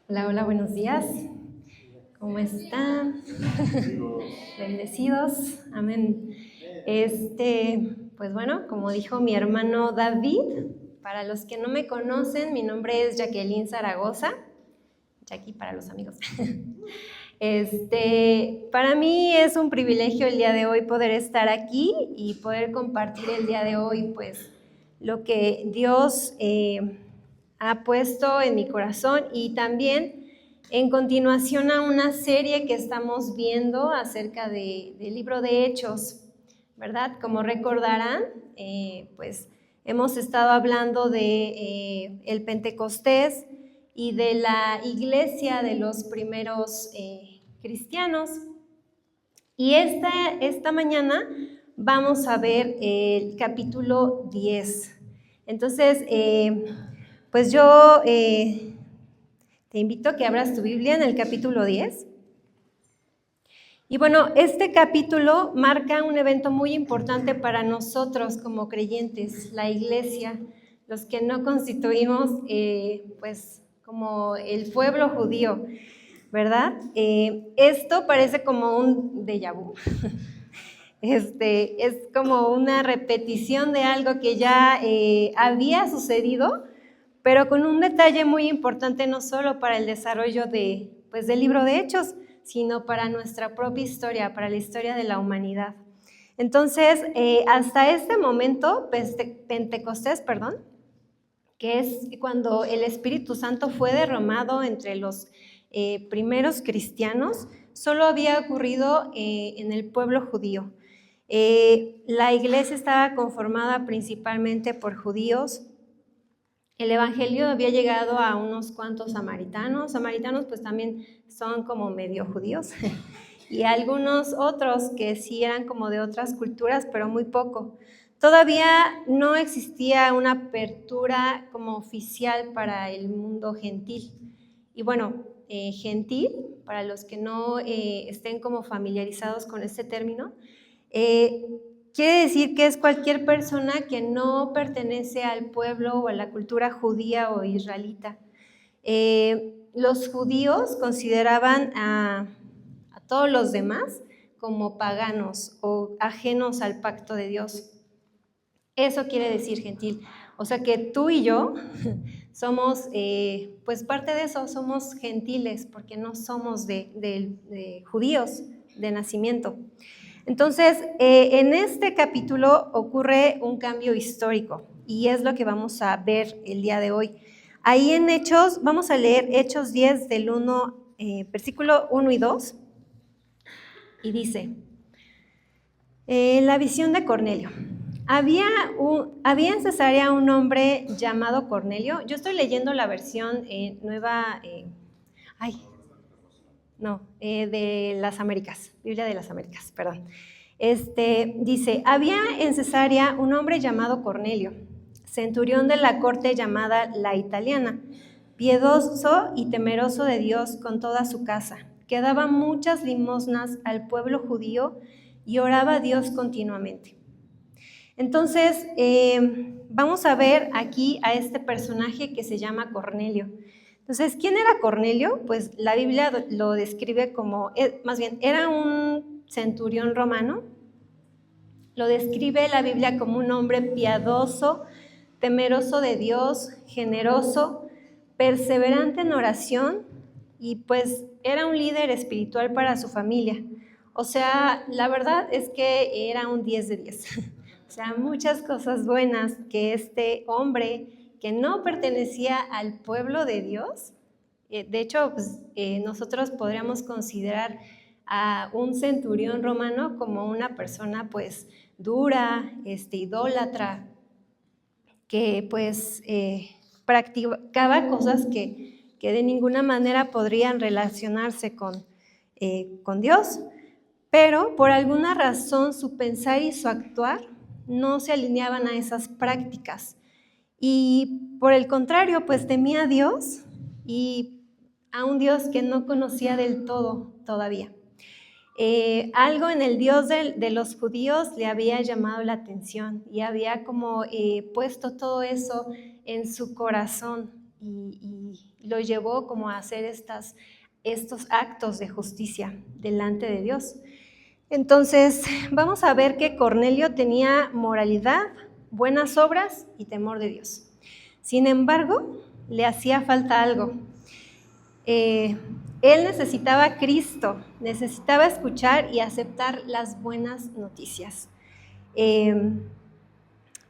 Hola, hola, buenos días. ¿Cómo están? Bendecidos. Amén. Pues bueno, como dijo mi hermano David, para los que no me conocen, mi nombre es Jacqueline Zaragoza. Jackie para los amigos. Para mí es un privilegio el día de hoy poder estar aquí y poder compartir el día de hoy, pues, lo que Dios ha puesto en mi corazón y también en continuación a una serie que estamos viendo acerca del libro de Hechos, ¿verdad? Como recordarán, pues hemos estado hablando de el Pentecostés y de la iglesia de los primeros cristianos. Y esta mañana vamos a ver el capítulo 10. Entonces, pues yo te invito a que abras tu Biblia en el capítulo 10. Y bueno, este capítulo marca un evento muy importante para nosotros como creyentes, la iglesia, los que no constituimos pues como el pueblo judío, ¿verdad? Esto parece como un déjà vu. Es como una repetición de algo que ya había sucedido, pero con un detalle muy importante no solo para el desarrollo pues, del libro de Hechos, sino para nuestra propia historia, para la historia de la humanidad. Entonces, hasta este momento, Pentecostés, que es cuando el Espíritu Santo fue derramado entre los primeros cristianos, solo había ocurrido en el pueblo judío. La iglesia estaba conformada principalmente por judíos. El evangelio había llegado a unos cuantos samaritanos. Samaritanos pues también son como medio judíos. Y algunos otros que sí eran como de otras culturas, pero muy poco. Todavía no existía una apertura como oficial para el mundo gentil. Y bueno, gentil, para los que no estén como familiarizados con este término, quiere decir que es cualquier persona que no pertenece al pueblo o a la cultura judía o israelita. Los judíos consideraban a todos los demás como paganos o ajenos al pacto de Dios. Eso quiere decir gentil. O sea que tú y yo somos pues parte de eso, somos gentiles porque no somos de judíos de nacimiento. Entonces, en este capítulo ocurre un cambio histórico y es lo que vamos a ver el día de hoy. Ahí en Hechos, vamos a leer Hechos 10 del 1, versículo 1 y 2, y dice, la visión de Cornelio. Había en Cesarea un hombre llamado Cornelio. Yo estoy leyendo la versión nueva, de las Américas, Biblia de las Américas, perdón. Dice, había en Cesarea un hombre llamado Cornelio, centurión de la corte llamada la Italiana, piedoso y temeroso de Dios con toda su casa, que daba muchas limosnas al pueblo judío y oraba a Dios continuamente. Entonces, vamos a ver aquí a este personaje que se llama Cornelio. Entonces, ¿quién era Cornelio? Pues la Biblia lo describe como, más bien, era un centurión romano. Lo describe la Biblia como un hombre piadoso, temeroso de Dios, generoso, perseverante en oración y pues era un líder espiritual para su familia. O sea, la verdad es que era un 10 de 10. O sea, muchas cosas buenas que este hombre que no pertenecía al pueblo de Dios, de hecho, pues, nosotros podríamos considerar a un centurión romano como una persona pues dura, idólatra, que pues practicaba cosas que de ninguna manera podrían relacionarse con Dios, pero por alguna razón su pensar y su actuar no se alineaban a esas prácticas. Y por el contrario, pues temía a Dios y a un Dios que no conocía del todo todavía. Algo en el Dios de los judíos le había llamado la atención y había como puesto todo eso en su corazón lo llevó como a hacer estos actos de justicia delante de Dios. Entonces, vamos a ver que Cornelio tenía moralidad, buenas obras y temor de Dios. Sin embargo, le hacía falta algo. Él necesitaba a Cristo, necesitaba escuchar y aceptar las buenas noticias.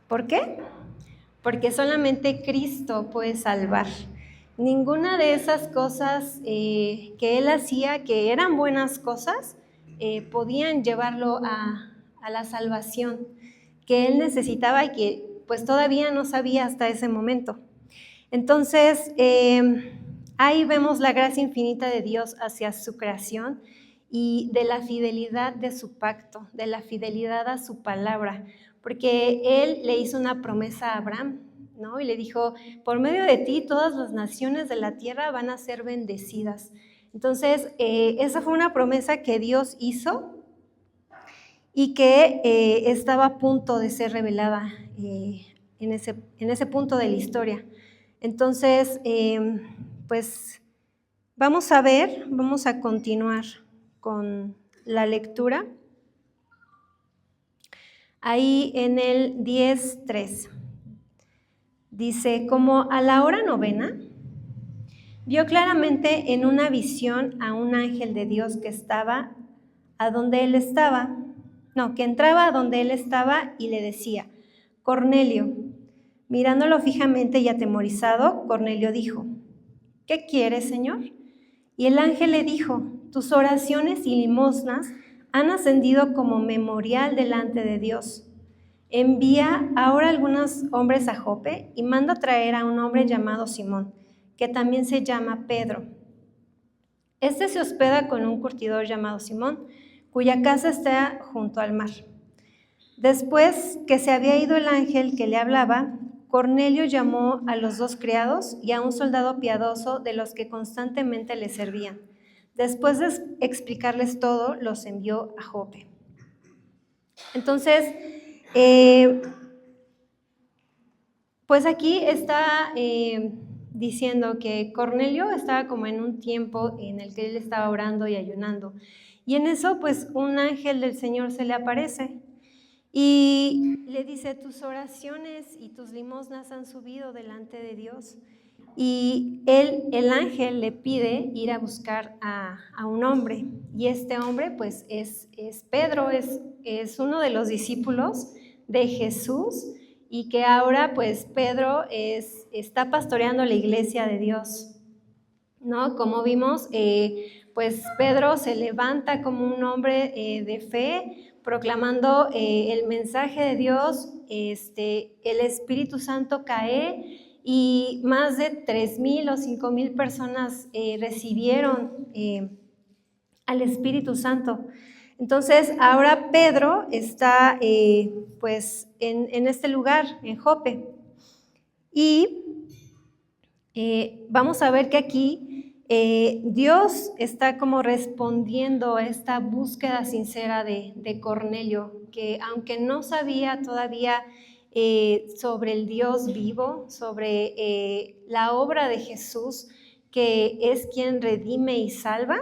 ¿Por qué? Porque solamente Cristo puede salvar. Ninguna de esas cosas que él hacía, que eran buenas cosas, podían llevarlo a la salvación que él necesitaba y que pues todavía no sabía hasta ese momento. Entonces, ahí vemos la gracia infinita de Dios hacia su creación y de la fidelidad de su pacto, de la fidelidad a su palabra, porque él le hizo una promesa a Abraham, ¿no? Y le dijo, por medio de ti todas las naciones de la tierra van a ser bendecidas. Entonces, esa fue una promesa que Dios hizo y que estaba a punto de ser revelada en ese punto de la historia. Entonces, pues vamos a continuar con la lectura. Ahí en el 10:3 dice, como a la hora novena, vio claramente en una visión a un ángel de Dios que entraba a donde él estaba y le decía, Cornelio. Mirándolo fijamente y atemorizado, Cornelio dijo, ¿qué quieres, Señor? Y el ángel le dijo, tus oraciones y limosnas han ascendido como memorial delante de Dios. Envía ahora algunos hombres a Jope y manda traer a un hombre llamado Simón, que también se llama Pedro. Este se hospeda con un curtidor llamado Simón, cuya casa está junto al mar. Después que se había ido el ángel que le hablaba, Cornelio llamó a los 2 criados y a un soldado piadoso de los que constantemente le servían. Después de explicarles todo, los envió a Jope. Entonces, pues aquí está diciendo que Cornelio estaba como en un tiempo en el que él estaba orando y ayunando. Y en eso, pues, un ángel del Señor se le aparece y le dice, tus oraciones y tus limosnas han subido delante de Dios. Y el ángel le pide ir a buscar a un hombre. Y este hombre, pues, es Pedro, es uno de los discípulos de Jesús, y que ahora, pues, Pedro está pastoreando la iglesia de Dios, ¿no? Como vimos, pues, Pedro se levanta como un hombre de fe, proclamando el mensaje de Dios. El Espíritu Santo cae y más de 3,000 o 5,000 personas recibieron al Espíritu Santo. Entonces, ahora Pedro está pues en este lugar, en Jope. Y vamos a ver que aquí Dios está como respondiendo a esta búsqueda sincera de Cornelio, que aunque no sabía todavía sobre el Dios vivo, sobre la obra de Jesús, que es quien redime y salva,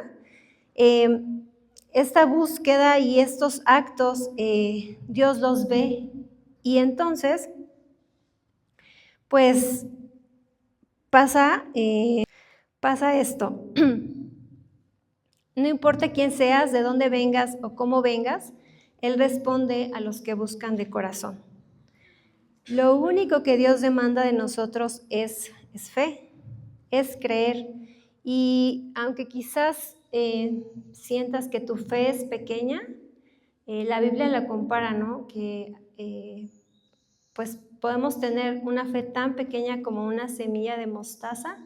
esta búsqueda y estos actos Dios los ve. Y entonces, pues pasa esto. No importa quién seas, de dónde vengas o cómo vengas, Él responde a los que buscan de corazón. Lo único que Dios demanda de nosotros es fe, es creer. Y aunque quizás sientas que tu fe es pequeña, la Biblia la compara, ¿no? Que pues podemos tener una fe tan pequeña como una semilla de mostaza.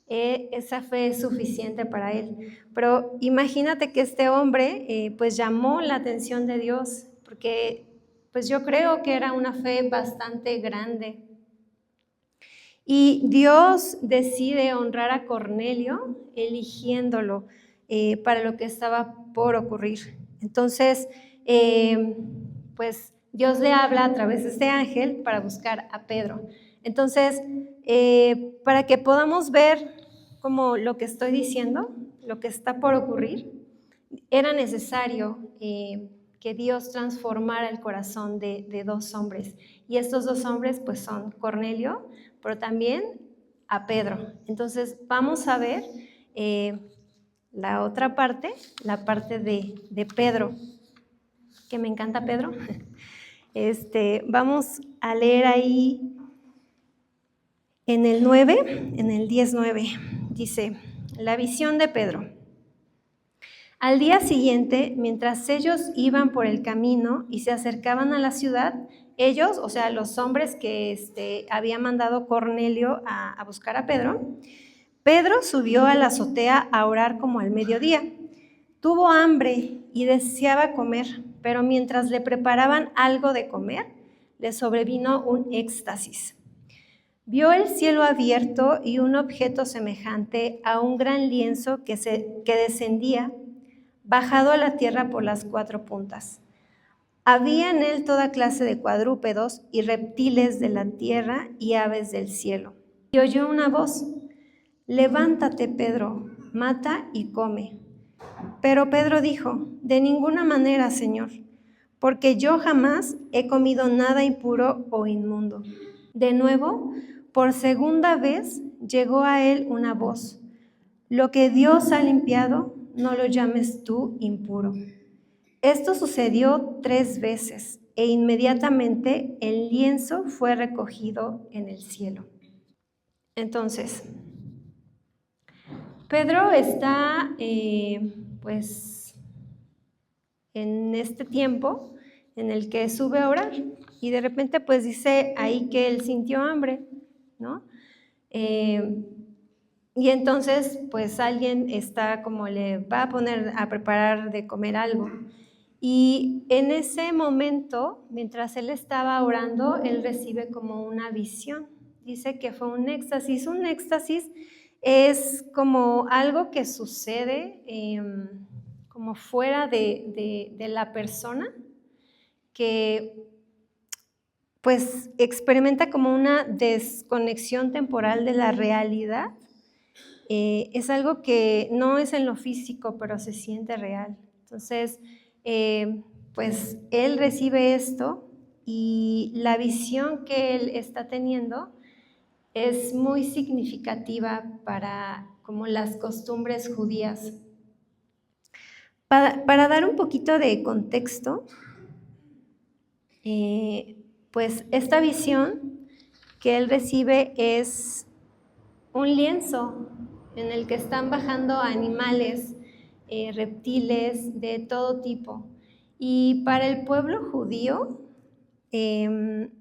Esa fe es suficiente para él. Pero imagínate que este hombre pues llamó la atención de Dios, porque pues yo creo que era una fe bastante grande. Y Dios decide honrar a Cornelio eligiéndolo para lo que estaba por ocurrir. Entonces, pues Dios le habla a través de este ángel para buscar a Pedro. Entonces, para que podamos ver como lo que estoy diciendo, lo que está por ocurrir, era necesario que Dios transformara el corazón de dos hombres. Y estos dos hombres pues son Cornelio, pero también a Pedro. Entonces vamos a ver la otra parte, la parte de Pedro, que me encanta Pedro. Vamos a leer ahí en el 9, en el 10:9, dice, la visión de Pedro. Al día siguiente, mientras ellos iban por el camino y se acercaban a la ciudad, ellos, o sea, los hombres que había mandado Cornelio a buscar a Pedro, Pedro subió a la azotea a orar como al mediodía. Tuvo hambre y deseaba comer, pero mientras le preparaban algo de comer, le sobrevino un éxtasis. Vio el cielo abierto y un objeto semejante a un gran lienzo que descendía, bajado a la tierra por las cuatro puntas. Había en él toda clase de cuadrúpedos y reptiles de la tierra y aves del cielo. Y oyó una voz: levántate, Pedro, mata y come. Pero Pedro dijo: de ninguna manera, Señor, porque yo jamás he comido nada impuro o inmundo. De nuevo, por segunda vez, llegó a él una voz: lo que Dios ha limpiado, no lo llames tú impuro. Esto sucedió 3 veces e inmediatamente el lienzo fue recogido en el cielo. Entonces, Pedro está pues en este tiempo en el que sube a orar y de repente pues dice ahí que él sintió hambre, ¿no? Y entonces pues alguien está como le va a poner a preparar de comer algo. Y en ese momento, mientras él estaba orando, él recibe como una visión. Dice que fue un éxtasis. Un éxtasis es como algo que sucede como fuera de la persona, que pues experimenta como una desconexión temporal de la realidad. Es algo que no es en lo físico, pero se siente real. Entonces, pues él recibe esto y la visión que él está teniendo es muy significativa para como las costumbres judías. Para dar un poquito de contexto, pues esta visión que él recibe es un lienzo en el que están bajando animales, reptiles de todo tipo. Y para el pueblo judío, en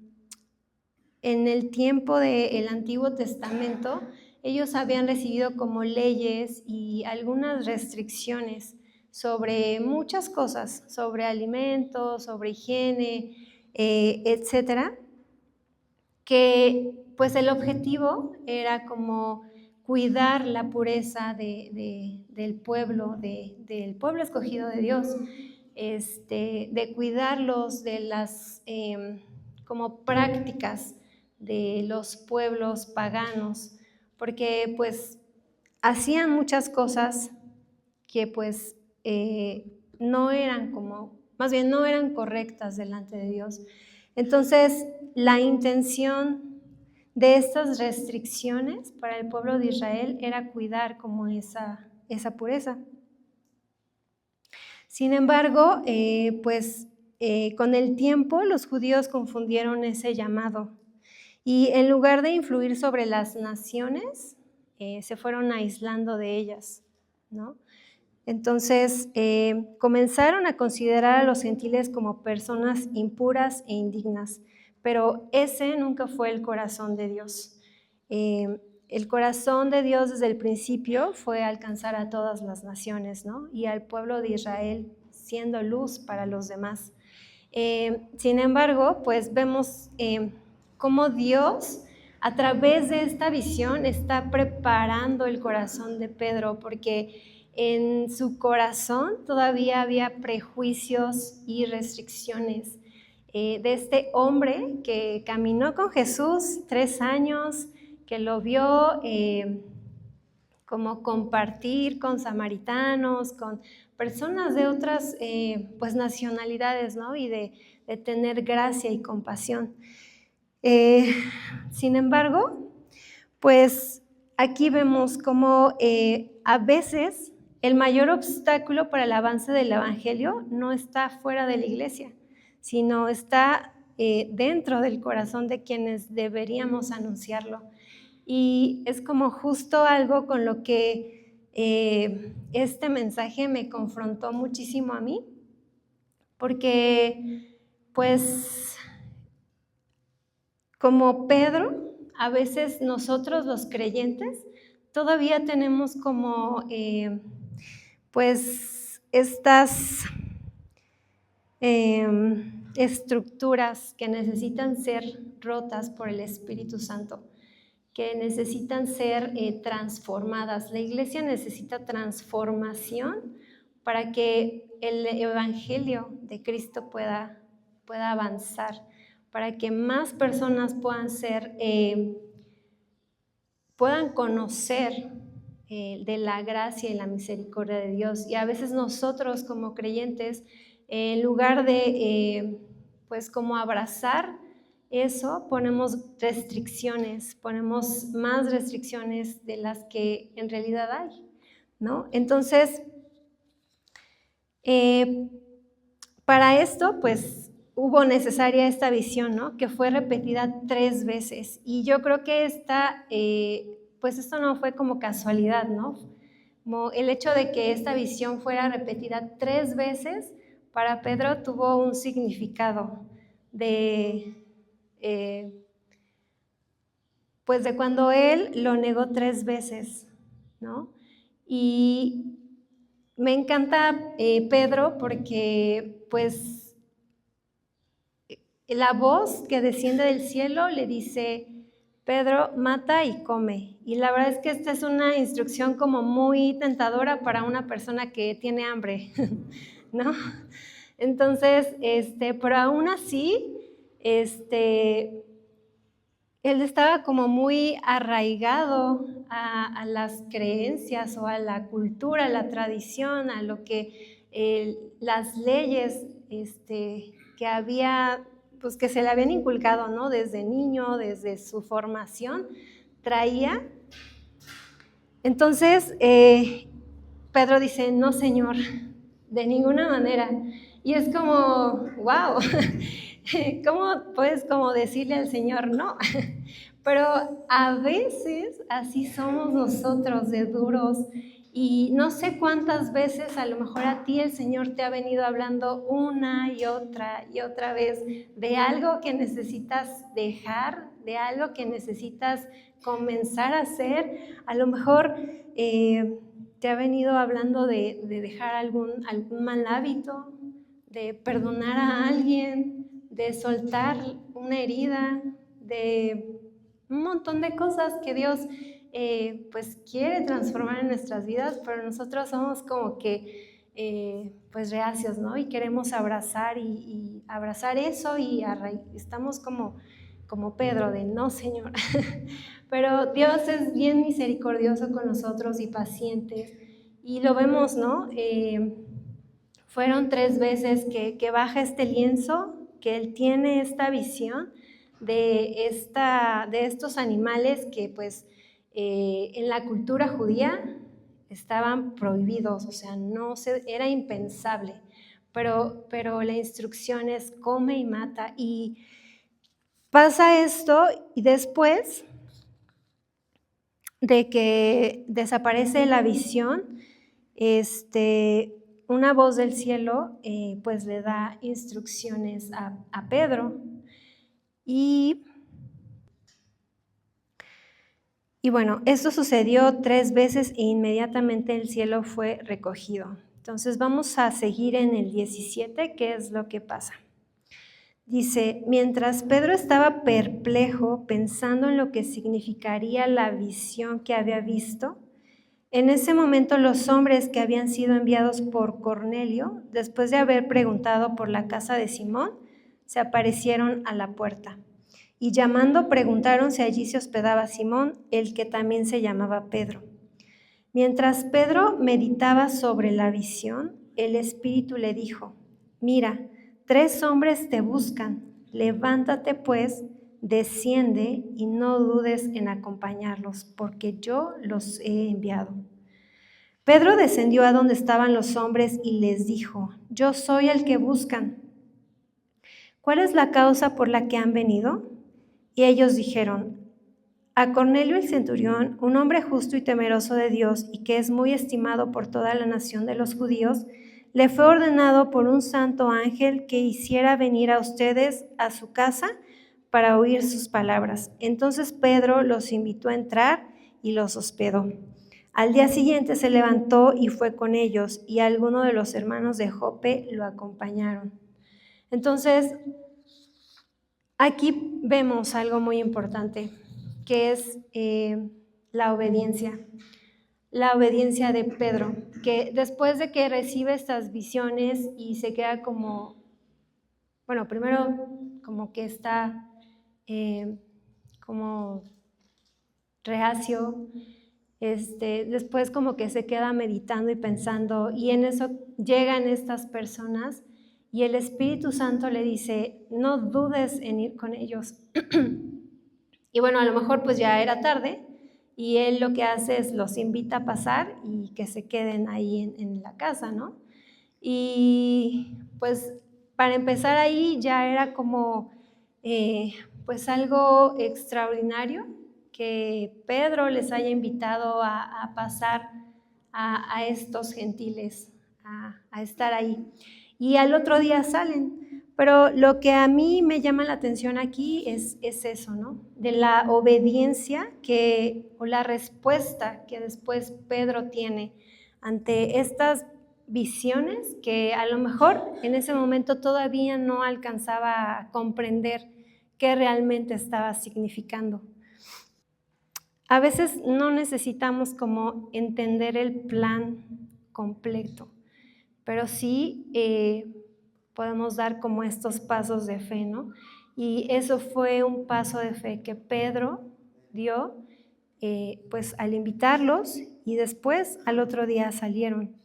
el tiempo del Antiguo Testamento, ellos habían recibido como leyes y algunas restricciones sobre muchas cosas, sobre alimentos, sobre higiene, etcétera, que pues el objetivo era como cuidar la pureza del pueblo, del pueblo escogido de Dios, de cuidarlos de las como prácticas de los pueblos paganos, porque pues hacían muchas cosas que pues no eran como, más bien no eran correctas delante de Dios. Entonces, la intención de estas restricciones para el pueblo de Israel era cuidar como esa pureza. Sin embargo, con el tiempo los judíos confundieron ese llamado y en lugar de influir sobre las naciones, se fueron aislando de ellas, ¿no? Entonces, comenzaron a considerar a los gentiles como personas impuras e indignas, pero ese nunca fue el corazón de Dios. El corazón de Dios desde el principio fue alcanzar a todas las naciones, ¿no? Y al pueblo de Israel siendo luz para los demás. Sin embargo, pues vemos cómo Dios, a través de esta visión, está preparando el corazón de Pedro, porque en su corazón todavía había prejuicios y restricciones de este hombre que caminó con Jesús 3 años, que lo vio como compartir con samaritanos, con personas de otras pues nacionalidades, ¿no? Y de tener gracia y compasión. Sin embargo, pues aquí vemos cómo a veces el mayor obstáculo para el avance del evangelio no está fuera de la iglesia, sino está dentro del corazón de quienes deberíamos anunciarlo. Y es como justo algo con lo que este mensaje me confrontó muchísimo a mí, porque pues como Pedro, a veces nosotros los creyentes todavía tenemos como pues estas estructuras que necesitan ser rotas por el Espíritu Santo, que necesitan ser transformadas. La iglesia necesita transformación para que el evangelio de Cristo pueda avanzar, para que más personas puedan conocer de la gracia y la misericordia de Dios. Y a veces nosotros como creyentes, en lugar de pues como abrazar eso, ponemos restricciones, ponemos más restricciones de las que en realidad hay, ¿no? Entonces, para esto, pues, hubo necesaria esta visión, ¿no? Que fue repetida 3 veces. Y yo creo que pues esto no fue como casualidad, ¿no? Como el hecho de que esta visión fuera repetida 3 veces, para Pedro tuvo un significado pues de cuando él lo negó 3 veces, ¿no? Y me encanta Pedro porque pues la voz que desciende del cielo le dice: Pedro, mata y come. Y la verdad es que esta es una instrucción como muy tentadora para una persona que tiene hambre, ¿no? Entonces, pero aún así, él estaba como muy arraigado a las creencias o a la cultura, a la tradición, a lo que las leyes que había, pues que se le habían inculcado, ¿no? Desde niño, desde su formación, traía. Entonces, Pedro dice: no, Señor, de ninguna manera. Y es como, wow, ¿cómo puedes como decirle al Señor no? Pero a veces así somos nosotros de duros, y no sé cuántas veces a lo mejor a ti el Señor te ha venido hablando una y otra vez de algo que necesitas dejar, de algo que necesitas comenzar a hacer. A lo mejor te ha venido hablando de dejar algún mal hábito, de perdonar a alguien, de soltar una herida, de un montón de cosas que Dios pues quiere transformar en nuestras vidas, pero nosotros somos como que pues reacios, ¿no? Y queremos abrazar y abrazar eso, y estamos como Pedro, de no, Señor. Pero Dios es bien misericordioso con nosotros y paciente, y lo vemos, ¿no? Fueron 3 veces que baja este lienzo, que él tiene esta visión de estos animales que pues en la cultura judía estaban prohibidos, o sea, era impensable, pero la instrucción es: come y mata. Y pasa esto, y después de que desaparece la visión, una voz del cielo pues le da instrucciones a Pedro. Y bueno, esto sucedió 3 veces e inmediatamente el cielo fue recogido. Entonces vamos a seguir en el 17, ¿qué es lo que pasa? Dice: mientras Pedro estaba perplejo pensando en lo que significaría la visión que había visto, en ese momento los hombres que habían sido enviados por Cornelio, después de haber preguntado por la casa de Simón, se aparecieron a la puerta. Y llamando, preguntaron si allí se hospedaba Simón, el que también se llamaba Pedro. Mientras Pedro meditaba sobre la visión, el Espíritu le dijo: mira, 3 hombres te buscan. Levántate pues, desciende y no dudes en acompañarlos, porque yo los he enviado. Pedro descendió a donde estaban los hombres y les dijo: yo soy el que buscan. ¿Cuál es la causa por la que han venido? Y ellos dijeron: a Cornelio el centurión, un hombre justo y temeroso de Dios y que es muy estimado por toda la nación de los judíos, le fue ordenado por un santo ángel que hiciera venir a ustedes a su casa para oír sus palabras. Entonces Pedro los invitó a entrar y los hospedó. Al día siguiente se levantó y fue con ellos, y algunos de los hermanos de Jope lo acompañaron. Entonces, aquí vemos algo muy importante, que es la obediencia de Pedro, que después de que recibe estas visiones y se queda como, bueno, primero como que está como reacio, después como que se queda meditando y pensando, y en eso llegan estas personas y el Espíritu Santo le dice: no dudes en ir con ellos. Y bueno, a lo mejor pues ya era tarde y él lo que hace es los invita a pasar y que se queden ahí en la casa, ¿no? Y pues para empezar ahí ya era como pues algo extraordinario que Pedro les haya invitado a pasar a estos gentiles, a estar ahí. Y al otro día salen. Pero lo que a mí me llama la atención aquí es eso, ¿no? De la obediencia o la respuesta que después Pedro tiene ante estas visiones que a lo mejor en ese momento todavía no alcanzaba a comprender qué realmente estaba significando. A veces no necesitamos como entender el plan completo, pero sí podemos dar como estos pasos de fe, ¿no? Y eso fue un paso de fe que Pedro dio pues al invitarlos, y después al otro día salieron,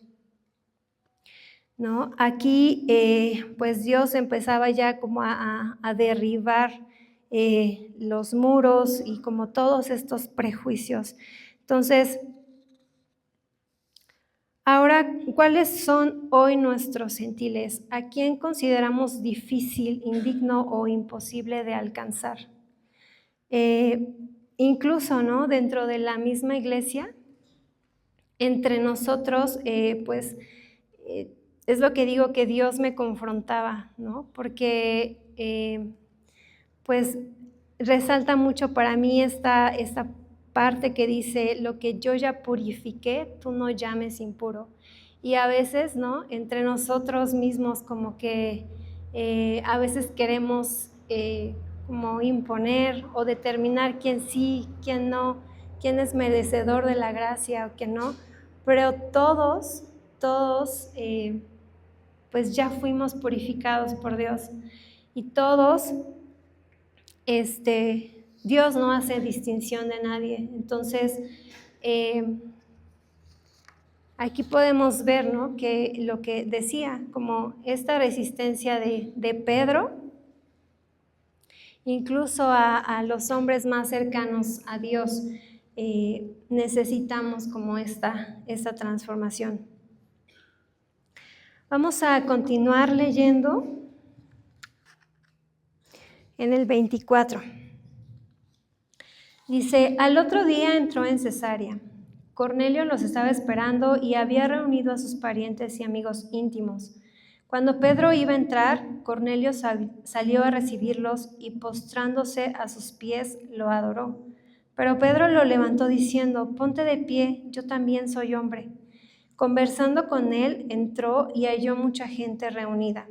¿no? Aquí pues Dios empezaba ya como a derribar los muros y como todos estos prejuicios. Entonces, ahora, ¿cuáles son hoy nuestros gentiles? ¿A quién consideramos difícil, indigno o imposible de alcanzar? Incluso, ¿no? Dentro de la misma iglesia, entre nosotros, pues es lo que digo, que Dios me confrontaba, ¿no? Porque pues resalta mucho para mí esta parte que dice: lo que yo ya purifiqué, tú no llames impuro. Y a veces, ¿no? Entre nosotros mismos como que a veces queremos como imponer o determinar quién sí, quién no, quién es merecedor de la gracia o quién no, pero todos pues ya fuimos purificados por Dios, y todos Dios no hace distinción de nadie. Entonces, aquí podemos ver, ¿no? Que lo que decía, como esta resistencia de Pedro, incluso a los hombres más cercanos a Dios, necesitamos como esta transformación. Vamos a continuar leyendo en el 24. Dice: al otro día entró en Cesarea. Cornelio los estaba esperando y había reunido a sus parientes y amigos íntimos. Cuando Pedro iba a entrar, Cornelio salió a recibirlos y postrándose a sus pies lo adoró. Pero Pedro lo levantó diciendo: ponte de pie, yo también soy hombre. Conversando con él, entró y halló mucha gente reunida.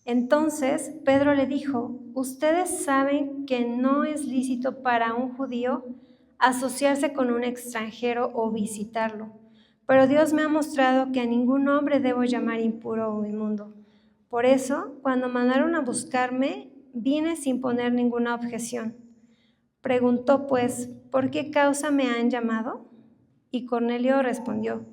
Entonces Pedro le dijo: ustedes saben que no es lícito para un judío asociarse con un extranjero o visitarlo, pero Dios me ha mostrado que a ningún hombre debo llamar impuro o inmundo. Por eso, cuando mandaron a buscarme, vine sin poner ninguna objeción. Preguntó pues: ¿por qué causa me han llamado? Y Cornelio respondió: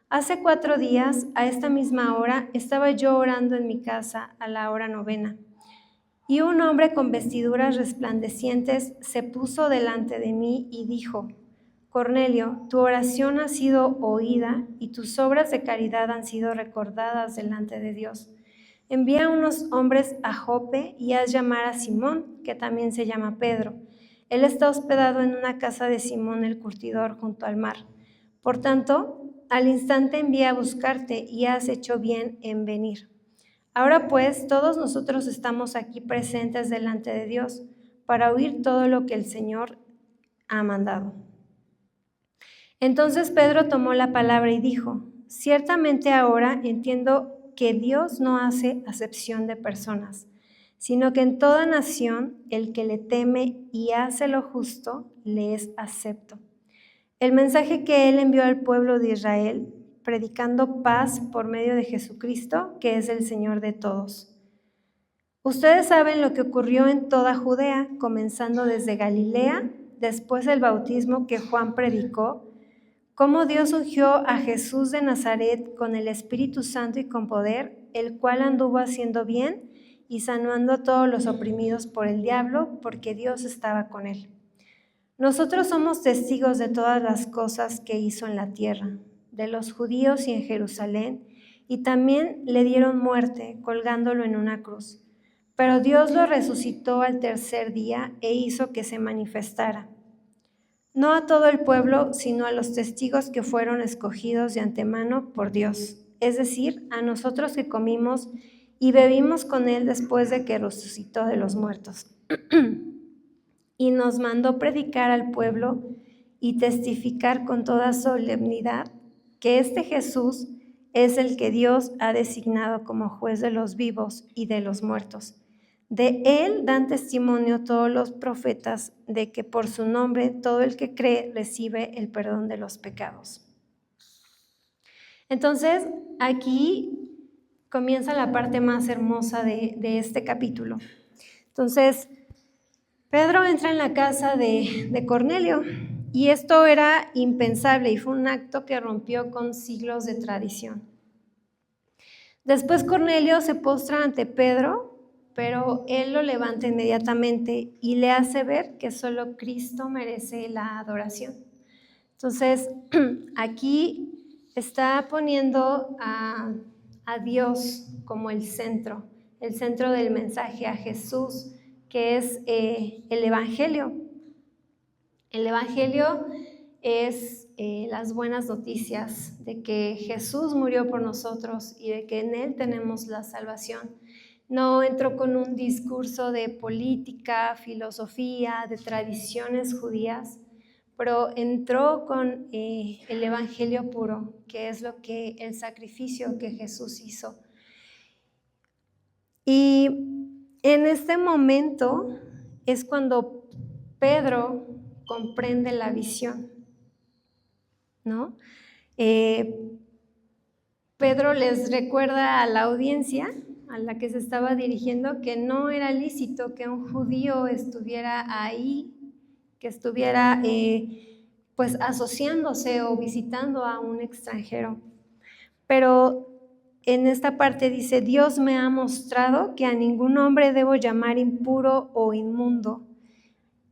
Hace 4 días, a esta misma hora, estaba yo orando en mi casa a la hora 9, y un hombre con vestiduras resplandecientes se puso delante de mí y dijo: Cornelio, tu oración ha sido oída y tus obras de caridad han sido recordadas delante de Dios. Envía unos hombres a Jope y haz llamar a Simón, que también se llama Pedro. Él está hospedado en una casa de Simón el curtidor junto al mar. Por tanto, al instante envía a buscarte y has hecho bien en venir. Ahora pues, todos nosotros estamos aquí presentes delante de Dios para oír todo lo que el Señor ha mandado. Entonces Pedro tomó la palabra y dijo: Ciertamente ahora entiendo que Dios no hace acepción de personas, sino que en toda nación el que le teme y hace lo justo le es acepto. El mensaje que él envió al pueblo de Israel, predicando paz por medio de Jesucristo, que es el Señor de todos. Ustedes saben lo que ocurrió en toda Judea, comenzando desde Galilea, después del bautismo que Juan predicó, cómo Dios ungió a Jesús de Nazaret con el Espíritu Santo y con poder, el cual anduvo haciendo bien y sanando a todos los oprimidos por el diablo, porque Dios estaba con él. Nosotros somos testigos de todas las cosas que hizo en la tierra, de los judíos y en Jerusalén, y también le dieron muerte colgándolo en una cruz. Pero Dios lo resucitó al tercer día e hizo que se manifestara, no a todo el pueblo, sino a los testigos que fueron escogidos de antemano por Dios, es decir, a nosotros que comimos y bebimos con él después de que resucitó de los muertos. Y nos mandó predicar al pueblo y testificar con toda solemnidad que este Jesús es el que Dios ha designado como juez de los vivos y de los muertos. De él dan testimonio todos los profetas de que por su nombre todo el que cree recibe el perdón de los pecados. Entonces, aquí comienza la parte más hermosa de este capítulo. Entonces, Pedro entra en la casa de Cornelio y esto era impensable y fue un acto que rompió con siglos de tradición. Después Cornelio se postra ante Pedro, pero él lo levanta inmediatamente y le hace ver que solo Cristo merece la adoración. Entonces, aquí está poniendo a Dios como el centro del mensaje, a Jesús, que es el Evangelio. El Evangelio es las buenas noticias de que Jesús murió por nosotros y de que en Él tenemos la salvación. No entró con un discurso de política, filosofía, de tradiciones judías, pero entró con el Evangelio puro, que es el sacrificio que Jesús hizo. Y en este momento es cuando Pedro comprende la visión, ¿no? Pedro les recuerda a la audiencia a la que se estaba dirigiendo que no era lícito que un judío estuviera ahí, que estuviera pues asociándose o visitando a un extranjero. Pero en esta parte dice: Dios me ha mostrado que a ningún hombre debo llamar impuro o inmundo.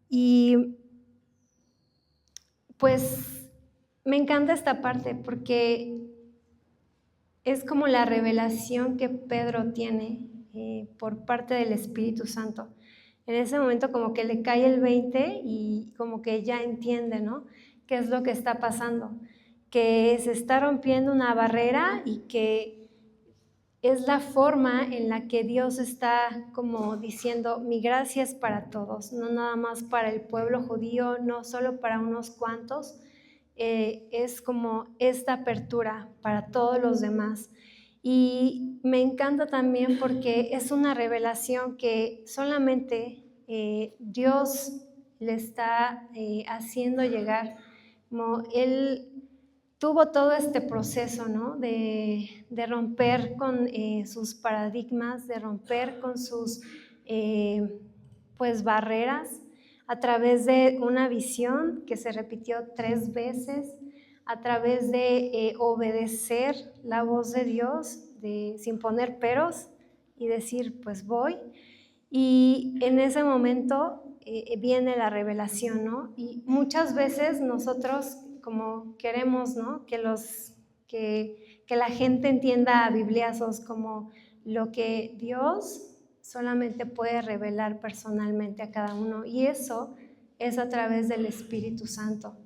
Y pues me encanta esta parte porque es como la revelación que Pedro tiene por parte del Espíritu Santo. En ese momento como que le cae el 20 y como que ya entiende, ¿no?, qué es lo que está pasando, que se está rompiendo una barrera y que es la forma en la que Dios está como diciendo: mi gracia es para todos, no nada más para el pueblo judío, no solo para unos cuantos, es como esta apertura para todos los demás. Y me encanta también porque es una revelación que solamente Dios le está haciendo llegar, como Él tuvo todo este proceso, ¿no?, de romper con sus paradigmas, de romper con sus pues barreras a través de una visión que se repitió 3 veces, a través de obedecer la voz de Dios, sin poner peros y decir, pues voy. Y en ese momento viene la revelación, ¿no? Y muchas veces nosotros como queremos, ¿no? Que la gente entienda a bibliazos como lo que Dios solamente puede revelar personalmente a cada uno, y eso es a través del Espíritu Santo.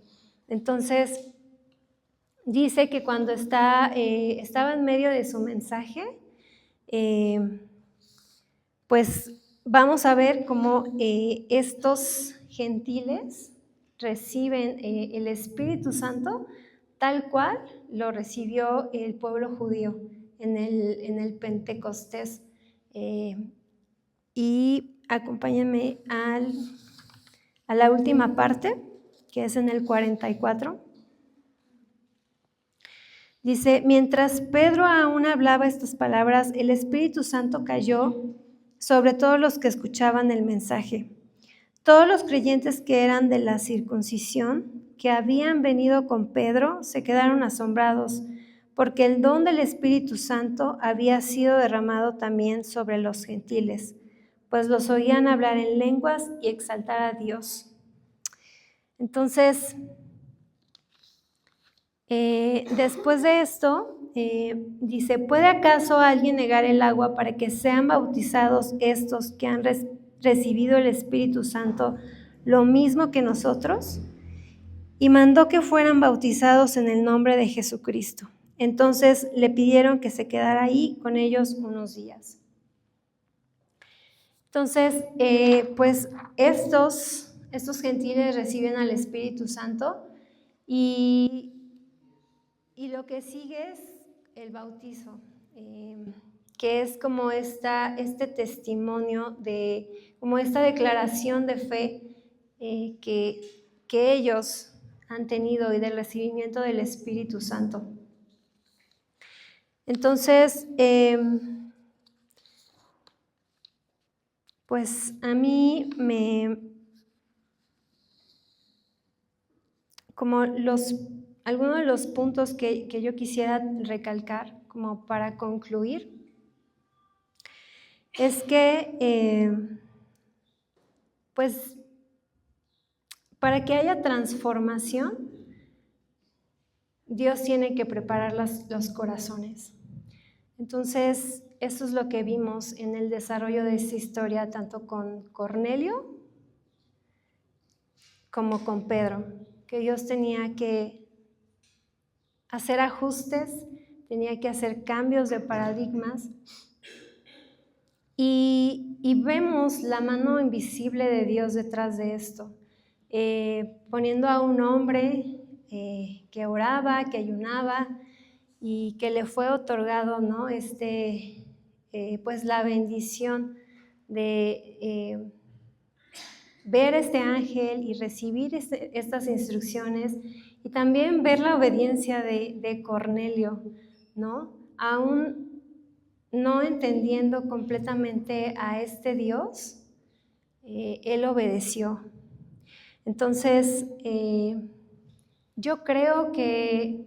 Entonces, dice que cuando estaba en medio de su mensaje, pues vamos a ver cómo estos gentiles reciben el Espíritu Santo tal cual lo recibió el pueblo judío en el Pentecostés. Y acompáñenme a la última parte, que es en el 44. Dice, mientras Pedro aún hablaba estas palabras, el Espíritu Santo cayó sobre todos los que escuchaban el mensaje. Todos los creyentes que eran de la circuncisión, que habían venido con Pedro, se quedaron asombrados, porque el don del Espíritu Santo había sido derramado también sobre los gentiles, pues los oían hablar en lenguas y exaltar a Dios. Entonces, después de esto, dice, ¿puede acaso alguien negar el agua para que sean bautizados estos que han recibido el Espíritu Santo lo mismo que nosotros? Y mandó que fueran bautizados en el nombre de Jesucristo. Entonces le pidieron que se quedara ahí con ellos unos días. Entonces, pues estos gentiles reciben al Espíritu Santo y lo que sigue es el bautizo, que es como este testimonio, como esta declaración de fe que ellos han tenido y del recibimiento del Espíritu Santo. Entonces, pues a mí como algunos de los puntos que yo quisiera recalcar como para concluir es que pues para que haya transformación, Dios tiene que preparar los corazones. Entonces, eso es lo que vimos en el desarrollo de esta historia, tanto con Cornelio como con Pedro, que Dios tenía que hacer ajustes, tenía que hacer cambios de paradigmas, y vemos la mano invisible de Dios detrás de esto, poniendo a un hombre que oraba, que ayunaba y que le fue otorgado, ¿no? Pues la bendición de ver este ángel y recibir estas instrucciones, y también ver la obediencia de Cornelio, ¿no? Aún no entendiendo completamente a este Dios, él obedeció. Entonces, yo creo que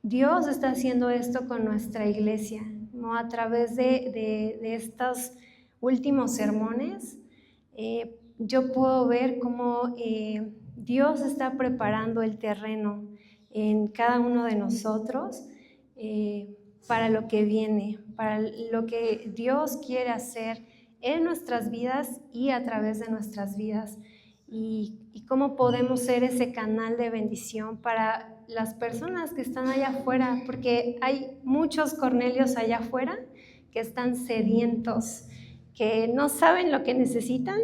Dios está haciendo esto con nuestra iglesia, ¿no? A través de estos últimos sermones, yo puedo ver cómo Dios está preparando el terreno en cada uno de nosotros para lo que viene, para lo que Dios quiere hacer en nuestras vidas y a través de nuestras vidas, y cómo podemos ser ese canal de bendición para las personas que están allá afuera, porque hay muchos Cornelios allá afuera que están sedientos, que no saben lo que necesitan,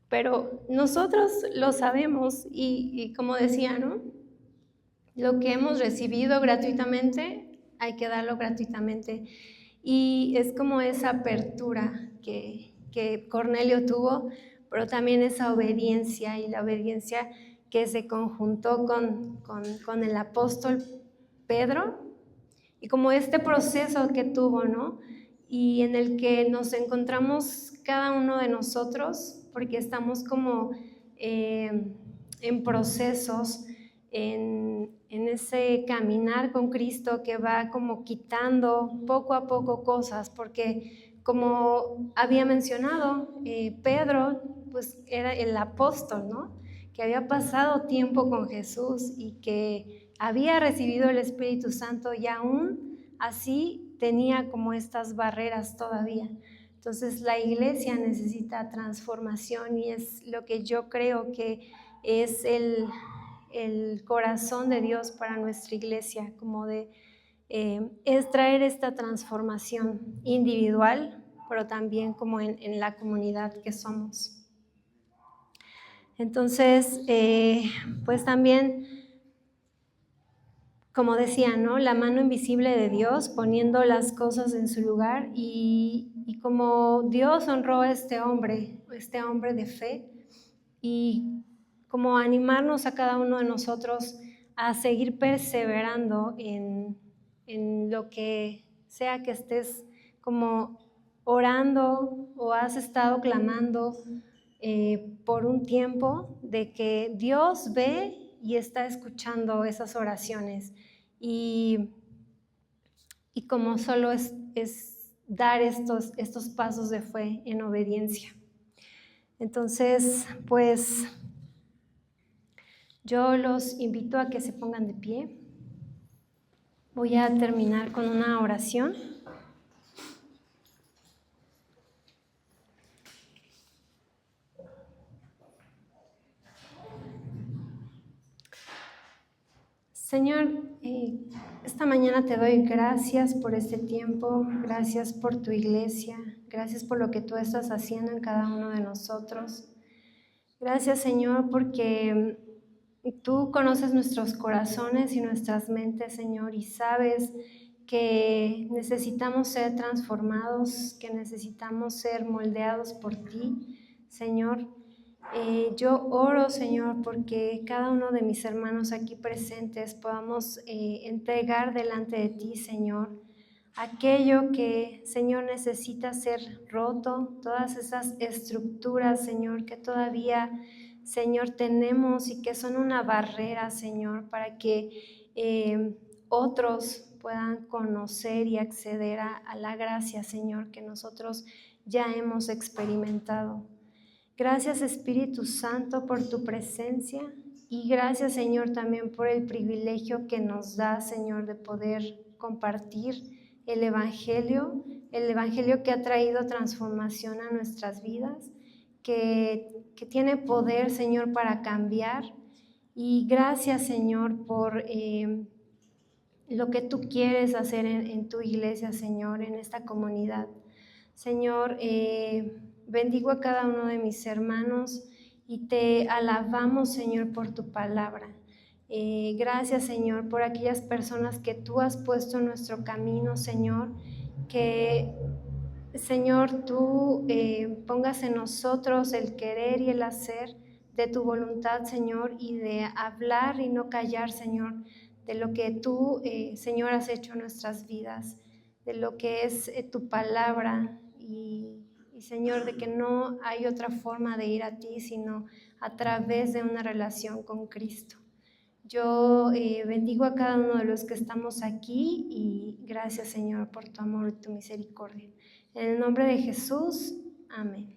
pero nosotros lo sabemos, y como decía, ¿no? Lo que hemos recibido gratuitamente, hay que darlo gratuitamente. Y es como esa apertura que Cornelio tuvo, pero también esa obediencia, y la obediencia que se conjuntó con el apóstol Pedro, y como este proceso que tuvo, ¿no? Y en el que nos encontramos cada uno de nosotros, porque estamos como en procesos, en ese caminar con Cristo que va como quitando poco a poco cosas, porque como había mencionado, Pedro pues era el apóstol, ¿no? Que había pasado tiempo con Jesús y que había recibido el Espíritu Santo y aún así tenía como estas barreras todavía. Entonces la iglesia necesita transformación y es lo que yo creo que es el corazón de Dios para nuestra iglesia, como es traer esta transformación individual, pero también como en la comunidad que somos. Entonces, pues también, como decía, ¿no? La mano invisible de Dios poniendo las cosas en su lugar y como Dios honró a este hombre de fe, y como animarnos a cada uno de nosotros a seguir perseverando en lo que sea que estés como orando o has estado clamando por un tiempo, de que Dios ve y está escuchando esas oraciones y como solo es dar estos pasos de fe en obediencia. Entonces, pues yo los invito a que se pongan de pie. Voy a terminar con una oración. Señor, esta mañana te doy gracias por este tiempo, gracias por tu iglesia, gracias por lo que tú estás haciendo en cada uno de nosotros. Gracias, Señor, porque tú conoces nuestros corazones y nuestras mentes, Señor, y sabes que necesitamos ser transformados, que necesitamos ser moldeados por ti, Señor. Yo oro, Señor, porque cada uno de mis hermanos aquí presentes podamos entregar delante de ti, Señor, aquello que, Señor, necesita ser roto, todas esas estructuras, Señor, que todavía, Señor, tenemos y que son una barrera, Señor, para que otros puedan conocer y acceder a la gracia, Señor, que nosotros ya hemos experimentado. Gracias, Espíritu Santo, por tu presencia y gracias, Señor, también por el privilegio que nos da, Señor, de poder compartir el Evangelio que ha traído transformación a nuestras vidas, que tiene poder, Señor, para cambiar. Y gracias, Señor, por lo que tú quieres hacer en tu iglesia, Señor, en esta comunidad. Señor, bendigo a cada uno de mis hermanos y te alabamos, Señor, por tu palabra. Gracias, Señor, por aquellas personas que tú has puesto en nuestro camino, Señor, que, Señor, tú pongas en nosotros el querer y el hacer de tu voluntad, Señor, y de hablar y no callar, Señor, de lo que tú, Señor, has hecho en nuestras vidas, de lo que es tu palabra y Señor, de que no hay otra forma de ir a ti sino a través de una relación con Cristo. Yo bendigo a cada uno de los que estamos aquí y gracias, Señor, por tu amor y tu misericordia. En el nombre de Jesús, amén.